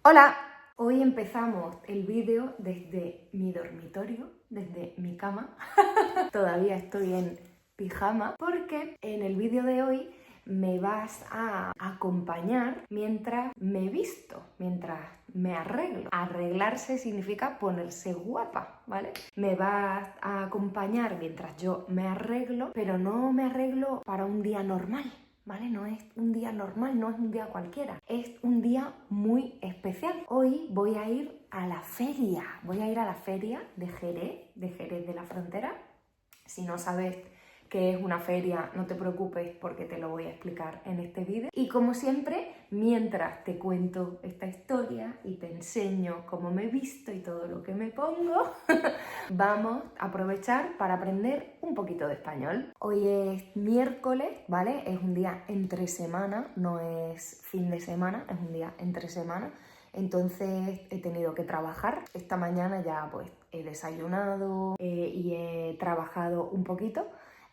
Hola, hoy empezamos el vídeo desde mi dormitorio, desde mi cama. Todavía estoy en pijama porque en el vídeo de hoy me vas a acompañar mientras me visto, mientras me arreglo. Arreglarse significa ponerse guapa, ¿vale? Me vas a acompañar mientras yo me arreglo, pero no me arreglo para un día normal, ¿vale? No es un día normal, no es un día cualquiera, es un día muy especial. Hoy voy a ir a la feria, de Jerez de la Frontera. Si no sabes qué es una feria, no te preocupes porque te lo voy a explicar en este vídeo. Y como siempre, mientras te cuento esta historia y te enseño cómo me he visto y todo lo que me pongo, vamos a aprovechar para aprender un poquito de español. Hoy es miércoles, ¿vale? Es un día entre semana, no es fin de semana, es un día entre semana. Entonces he tenido que trabajar. Esta mañana ya pues he desayunado y he trabajado un poquito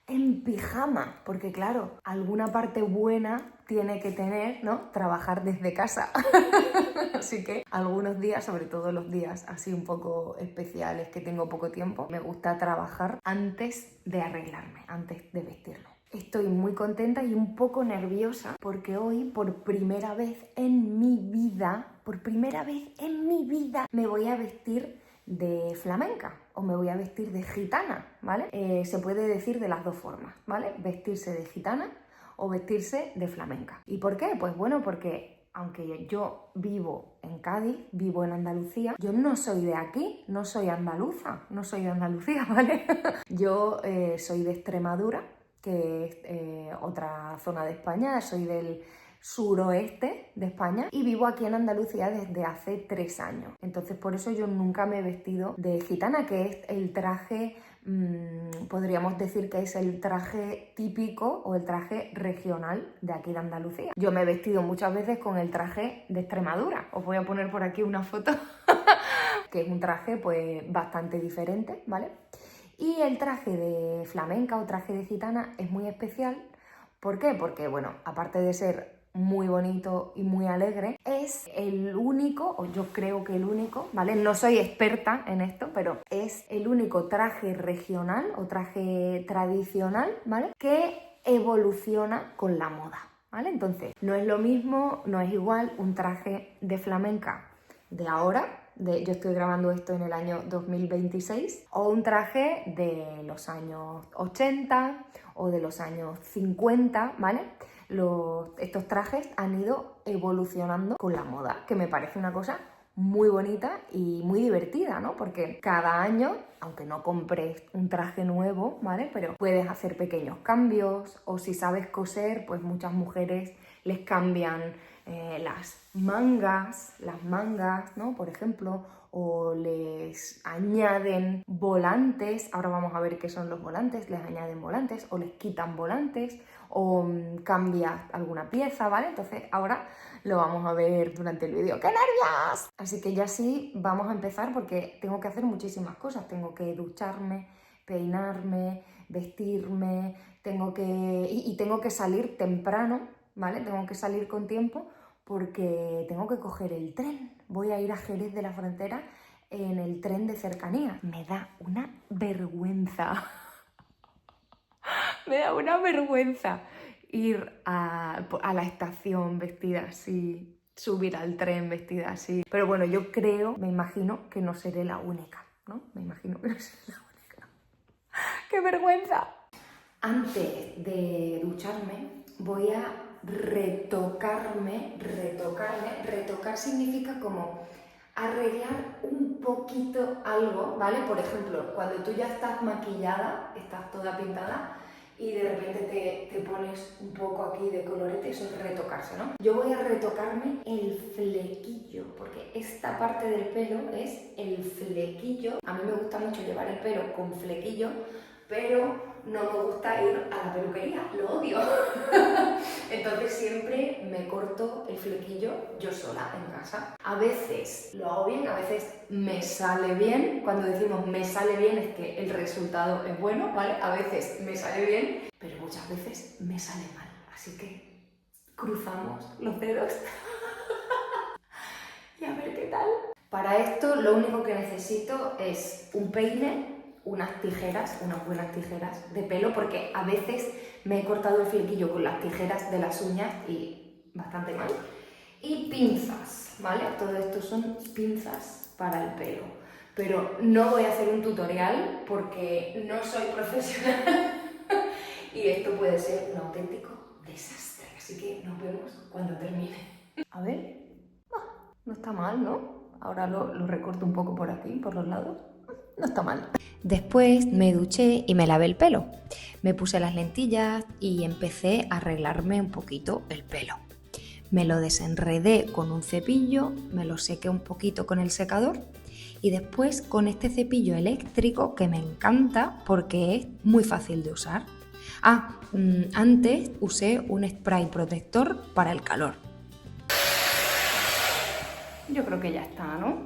en pijama, porque claro, alguna parte buena tiene que tener, ¿no? Trabajar desde casa. Así que algunos días, sobre todo los días así un poco especiales que tengo poco tiempo, me gusta trabajar antes de arreglarme, antes de vestirme. Estoy muy contenta y un poco nerviosa porque hoy por primera vez en mi vida, me voy a vestir de flamenca o me voy a vestir de gitana, ¿vale? Se puede decir de las dos formas, ¿vale? Vestirse de gitana o vestirse de flamenca. ¿Y por qué? Pues bueno, porque aunque yo vivo en Cádiz, vivo en Andalucía, yo no soy de aquí, no soy andaluza, no soy de Andalucía, ¿vale? Yo soy de Extremadura, que es otra zona de España, soy del suroeste de España y vivo aquí en Andalucía desde hace 3 años. Entonces por eso yo nunca me he vestido de gitana, que es el traje, podríamos decir que es el traje típico o el traje regional de aquí de Andalucía. Yo me he vestido muchas veces con el traje de Extremadura. Os voy a poner por aquí una foto, que es un traje pues bastante diferente, ¿vale? Y el traje de flamenca o traje de gitana es muy especial. ¿Por qué? Porque, bueno, aparte de ser muy bonito y muy alegre, es el único, o yo creo que el único, ¿vale? No soy experta en esto, pero es el único traje regional o traje tradicional, ¿vale? Que evoluciona con la moda, ¿vale? Entonces, no es lo mismo, no es igual un traje de flamenca de ahora, yo estoy grabando esto en el año 2026, o un traje de los años 80 o de los años 50, ¿vale? Estos trajes han ido evolucionando con la moda, que me parece una cosa muy bonita y muy divertida, ¿no? Porque cada año, aunque no compres un traje nuevo, ¿vale? Pero puedes hacer pequeños cambios, o si sabes coser, pues muchas mujeres les cambian las mangas, ¿no? Por ejemplo, o les añaden volantes. Ahora vamos a ver qué son los volantes. Les añaden volantes o les quitan volantes o cambias alguna pieza, ¿vale? Entonces ahora lo vamos a ver durante el vídeo. ¡Qué nervios! Así que ya sí, vamos a empezar porque tengo que hacer muchísimas cosas. Tengo que ducharme, peinarme, vestirme, tengo que salir temprano, ¿vale? Tengo que salir con tiempo porque tengo que coger el tren. Voy a ir a Jerez de la Frontera en el tren de cercanía. Me da una vergüenza. Me da una vergüenza ir a la estación vestida así, subir al tren vestida así. Pero bueno, yo creo, me imagino que no seré la única, ¿no? Me imagino que no seré la única. ¡Qué vergüenza! Antes de ducharme voy a retocarme. Retocar significa como arreglar un poquito algo, ¿vale? Por ejemplo, cuando tú ya estás maquillada, estás toda pintada y de repente te pones un poco aquí de colorete, eso es retocarse, ¿no? Yo voy a retocarme el flequillo, porque esta parte del pelo es el flequillo. A mí me gusta mucho llevar el pelo con flequillo, pero no me gusta ir a la peluquería, lo odio. Entonces siempre me corto el flequillo yo sola en casa. A veces lo hago bien, a veces me sale bien. Cuando decimos me sale bien es que el resultado es bueno, ¿vale? A veces me sale bien, pero muchas veces me sale mal. Así que cruzamos los dedos y a ver Para esto lo único que necesito es un peine, unas tijeras, unas buenas tijeras de pelo, porque a veces me he cortado el flequillo con las tijeras de las uñas y bastante mal. Y pinzas, ¿vale? Todo esto son pinzas para el pelo. Pero no voy a hacer un tutorial porque no soy profesional y esto puede ser un auténtico desastre. Así que nos vemos cuando termine. A ver, no está mal, ¿no? Ahora lo recorto un poco por aquí, por los lados. No está mal. Después me duché y me lavé el pelo. Me puse las lentillas y empecé a arreglarme un poquito el pelo. Me lo desenredé con un cepillo, me lo sequé un poquito con el secador y después con este cepillo eléctrico que me encanta porque es muy fácil de usar. Antes usé un spray protector para el calor. Yo creo que ya está, ¿no?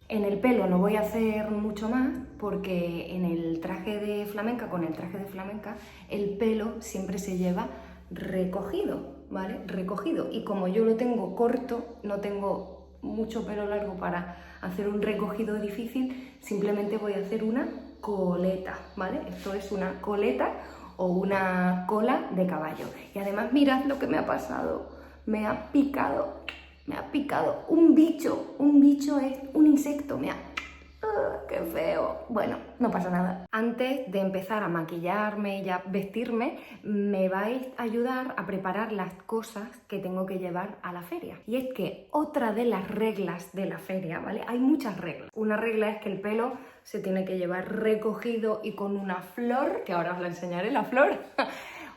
En el pelo no voy a hacer mucho más porque en el traje de flamenca, con el traje de flamenca, el pelo siempre se lleva recogido, ¿vale? Recogido. Y como yo lo tengo corto, no tengo mucho pelo largo para hacer un recogido difícil, simplemente voy a hacer una coleta, ¿vale? Esto es una coleta o una cola de caballo. Y además mirad lo que me ha pasado. Me ha picado un bicho es un insecto, me ha... ¡Qué feo! Bueno, no pasa nada. Antes de empezar a maquillarme y a vestirme, me vais a ayudar a preparar las cosas que tengo que llevar a la feria. Y es que otra de las reglas de la feria, ¿vale? Hay muchas reglas. Una regla es que el pelo se tiene que llevar recogido y con una flor, que ahora os la enseñaré, la flor.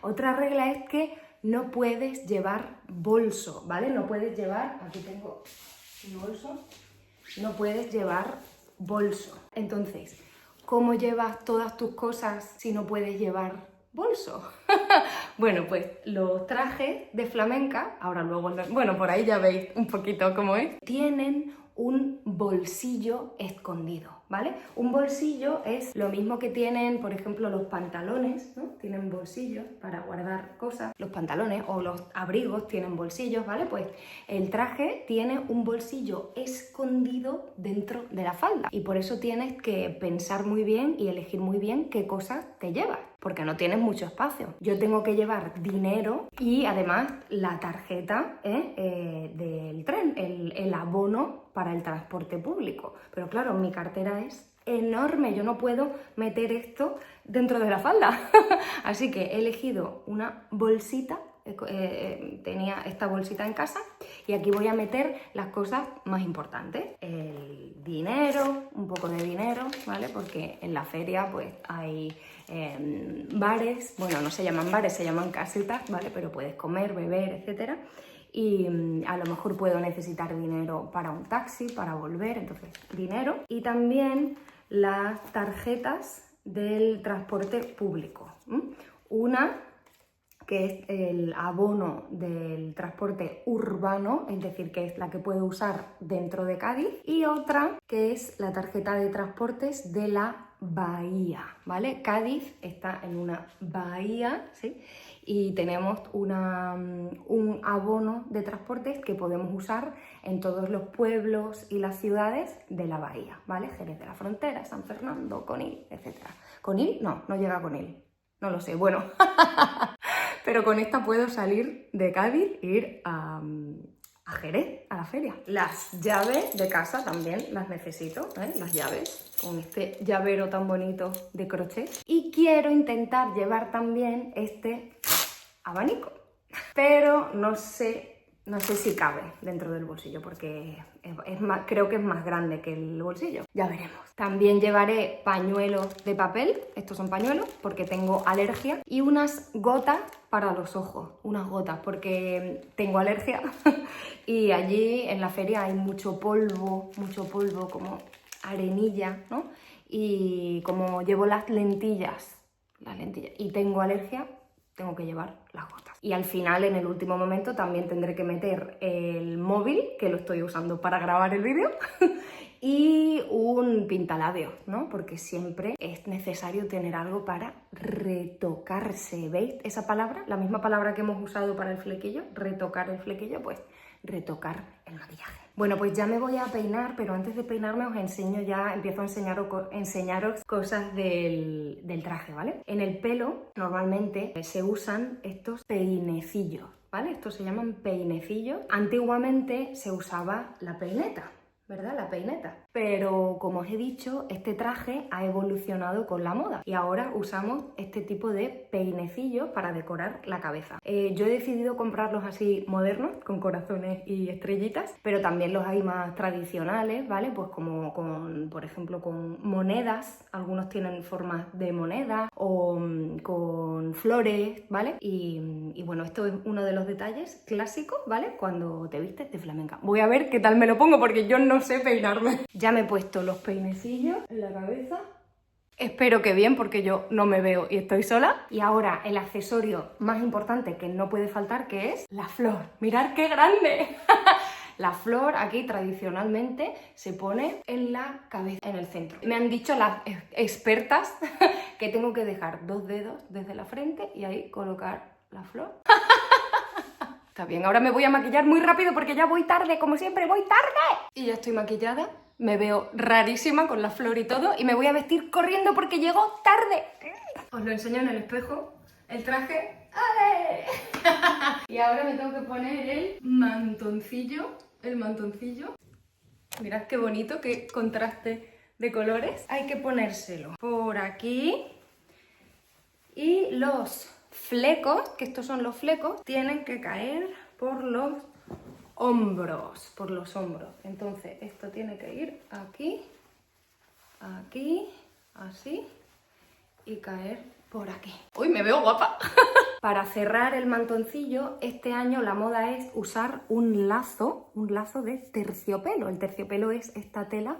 Otra regla es que no puedes llevar bolso, ¿vale? No puedes llevar... Aquí tengo mi bolso. No puedes llevar bolso. Entonces, ¿cómo llevas todas tus cosas si no puedes llevar bolso? Bueno, pues los trajes de flamenca, ahora luego, bueno, por ahí ya veis un poquito cómo es, tienen un bolsillo escondido, ¿vale? Un bolsillo es lo mismo que tienen, por ejemplo, los pantalones, ¿no? Tienen bolsillos para guardar cosas. Los pantalones o los abrigos tienen bolsillos, ¿vale? Pues el traje tiene un bolsillo escondido dentro de la falda y por eso tienes que pensar muy bien y elegir muy bien qué cosas te llevas, porque no tienes mucho espacio. Yo tengo que llevar dinero y además la tarjeta del tren, el abono para el transporte público. Pero claro, mi cartera es enorme, yo no puedo meter esto dentro de la falda. Así que he elegido una bolsita, tenía esta bolsita en casa y aquí voy a meter las cosas más importantes. El dinero, un poco de dinero, ¿vale? Porque en la feria pues hay bares, bueno, no se llaman bares, se llaman casetas, ¿vale? Pero puedes comer, beber, etcétera. Y a lo mejor puedo necesitar dinero para un taxi, para volver, entonces dinero. Y también las tarjetas del transporte público. Una que es el abono del transporte urbano, es decir, que es la que puedo usar dentro de Cádiz, y otra que es la tarjeta de transportes de la bahía, ¿vale? Cádiz está en una bahía, ¿sí? Y tenemos un abono de transportes que podemos usar en todos los pueblos y las ciudades de la bahía, ¿vale? Jerez de la Frontera, San Fernando, Conil, etc. ¿Conil? No, no llega a Conil. No lo sé, bueno. Pero con esta puedo salir de Cádiz e ir a Jerez, a la feria. Las llaves de casa también las necesito, ¿eh? Las llaves, con este llavero tan bonito de crochet. Y quiero intentar llevar también este abanico, pero no sé si cabe dentro del bolsillo porque creo que es más grande que el bolsillo. Ya veremos. También llevaré pañuelos de papel, estos son pañuelos porque tengo alergia, y unas gotas para los ojos, unas gotas porque tengo alergia y allí en la feria hay mucho polvo como arenilla, ¿no? Y como llevo las lentillas y tengo alergia, tengo que llevar las gotas. Y al final, en el último momento, también tendré que meter el móvil, que lo estoy usando para grabar el vídeo, y un pintalabios, ¿no? Porque siempre es necesario tener algo para retocarse. ¿Veis esa palabra? La misma palabra que hemos usado para el flequillo, retocar el flequillo, pues retocar el maquillaje. Bueno, pues ya me voy a peinar, pero antes de peinarme empiezo a enseñaros cosas del traje, ¿vale? En el pelo normalmente se usan estos peinecillos, ¿vale? Estos se llaman peinecillos. Antiguamente se usaba la peineta, ¿verdad? La peineta. Pero como os he dicho, este traje ha evolucionado con la moda y ahora usamos este tipo de peinecillos para decorar la cabeza. Yo he decidido comprarlos así modernos, con corazones y estrellitas, pero también los hay más tradicionales, ¿vale? Pues como por ejemplo, con monedas, algunos tienen formas de moneda o con flores, ¿vale? Y bueno, esto es uno de los detalles clásicos, ¿vale? Cuando te vistes de flamenca. Voy a ver qué tal me lo pongo porque yo no sé peinarme. Ya me he puesto los peinecillos en la cabeza. Espero que bien porque yo no me veo y estoy sola. Y ahora el accesorio más importante que no puede faltar, que es la flor. ¡Mirad qué grande! La flor aquí tradicionalmente se pone en la cabeza, en el centro. Me han dicho las expertas que tengo que dejar 2 dedos desde la frente y ahí colocar la flor. Está bien, ahora me voy a maquillar muy rápido porque ya voy tarde, como siempre, voy tarde. Y ya estoy maquillada, me veo rarísima con la flor y todo y me voy a vestir corriendo porque llego tarde. Os lo enseño en el espejo, el traje. ¡Ale! Y ahora me tengo que poner el mantoncillo. Mirad qué bonito, qué contraste de colores. Hay que ponérselo por aquí. Y los flecos, que estos son los flecos, tienen que caer por los hombros, Entonces esto tiene que ir aquí, aquí, así y caer por aquí. ¡Uy, me veo guapa! Para cerrar el mantoncillo, este año la moda es usar un lazo de terciopelo. El terciopelo es esta tela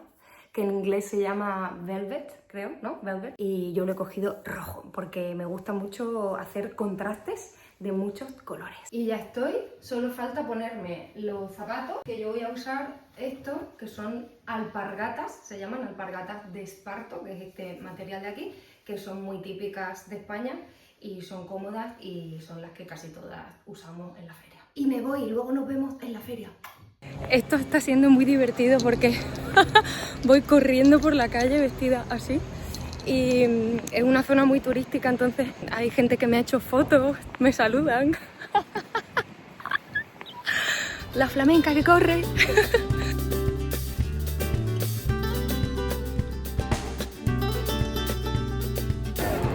que en inglés se llama velvet, creo, ¿no? Velvet. Y yo lo he cogido rojo porque me gusta mucho hacer contrastes de muchos colores. Y ya estoy, solo falta ponerme los zapatos, que yo voy a usar estos, que son alpargatas, se llaman alpargatas de esparto, que es este material de aquí, que son muy típicas de España y son cómodas y son las que casi todas usamos en la feria. Y me voy, y luego nos vemos en la feria. Esto está siendo muy divertido porque voy corriendo por la calle vestida así y es una zona muy turística, entonces hay gente que me ha hecho fotos, me saludan. La flamenca que corre.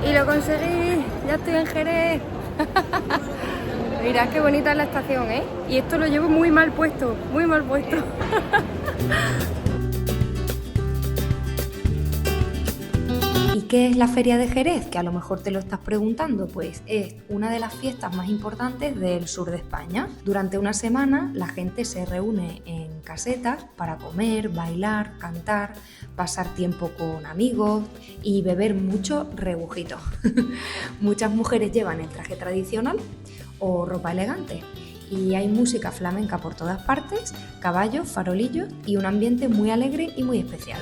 Y lo conseguí, ya estoy en Jerez. Mirad qué bonita es la estación, ¿eh? Y esto lo llevo muy mal puesto, muy mal puesto. ¿Y qué es la Feria de Jerez? Que a lo mejor te lo estás preguntando. Pues es una de las fiestas más importantes del sur de España. Durante una semana la gente se reúne en casetas para comer, bailar, cantar, pasar tiempo con amigos y beber mucho rebujito. Muchas mujeres llevan el traje tradicional o ropa elegante y hay música flamenca por todas partes, caballos, farolillos y un ambiente muy alegre y muy especial.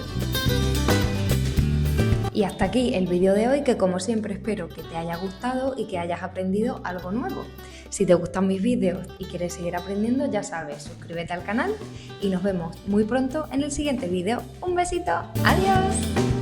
Y hasta aquí el vídeo de hoy, que como siempre espero que te haya gustado y que hayas aprendido algo nuevo. Si te gustan mis vídeos y quieres seguir aprendiendo, ya sabes, suscríbete al canal y nos vemos muy pronto en el siguiente vídeo. ¡Un besito! ¡Adiós!